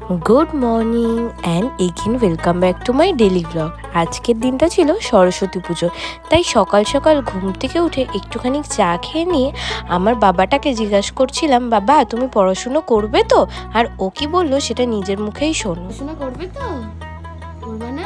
Good morning and again welcome back to my daily blog. আজকের দিনটা ছিল সরস্বতী পুজো, তাই সকাল সকাল ঘুম থেকে উঠে একটুখানি চা খেয়ে নিয়ে আমার বাবাটাকে জিজ্ঞাসা করছিলাম, বাবা তুমি পড়াশুনো করবে তো? আর ও কি বললো সেটা নিজের মুখেই শোনো। পড়াশোনা করবে তো? করবে না?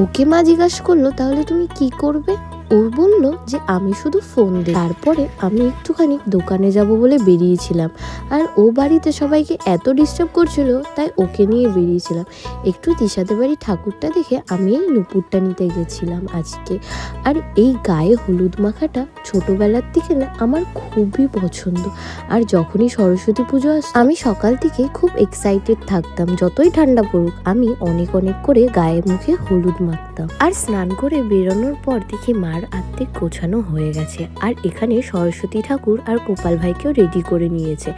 ওকে মা জিজ্ঞাসা করলো তাহলে তুমি কি করবে? ও বলল যে আমি শুধু ফোন দিই। তারপরে আমি একটুখানি দোকানে যাব বলে বেরিয়েছিলাম, আর ও বাড়িতে সবাইকে এত ডিস্টার্ব করছিল তাই ওকে নিয়ে বেরিয়েছিলাম। একটু দিশাদের বাড়ি ঠাকুরটা দেখে আমি এই নুপুরটা নিতে গেছিলাম আজকে। আর এই গায়ে হলুদ মাখাটা ছোটোবেলার থেকে না আমার খুবই পছন্দ। আর যখনই সরস্বতী পুজো আসতো আমি সকাল থেকে খুব এক্সাইটেড থাকতাম, যতই ঠান্ডা পড়ুক আমি অনেক অনেক করে গায়ে মুখে হলুদ মাখতাম। আর স্নান করে বেরোনোর পর দেখি মার আর্ধেক গোছানো হয়ে গেছে, আর এখানে সরস্বতী ঠাকুর আর গোপাল ভাইকেও রেডি করে নিয়েছে।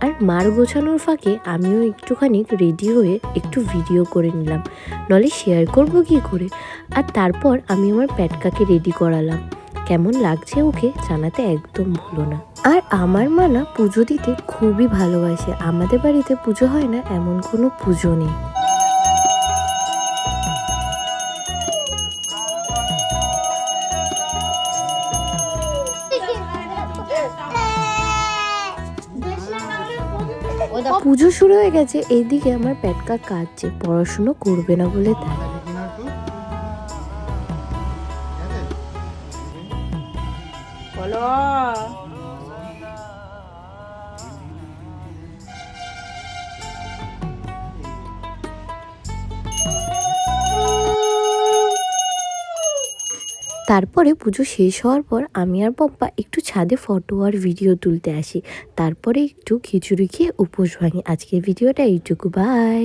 আর মার গোছানোর ফাঁকে আমিও একটুখানি রেডি হয়ে একটু ভিডিও করে নিলাম, নলে শেয়ার করব কি করে। আর তারপর আমি আমার প্যাটকাকে রেডি করালাম। কেমন লাগছে ওকে জানাতে একদম ভুলো না। আর আমার মা না পুজো দিতে খুবই ভালোবাসে। আমাদের বাড়িতে পুজো হয় না এমন কোনো পুজো নেই। পুজো শুরু হয়ে গেছে, এইদিকে আমার প্যাটকা কাঁদছে, পড়াশুনো করবে না বলে তাই। তারপরে পুজো শেষ হওয়ার পর আমি আর পম্পা একটু ছাদে ফটো আর ভিডিও তুলতে আসি। তারপরে একটু খিচুড়ি খেয়ে উপোস ভাঙি। আজকের ভিডিওটা এইটুকু, বাই।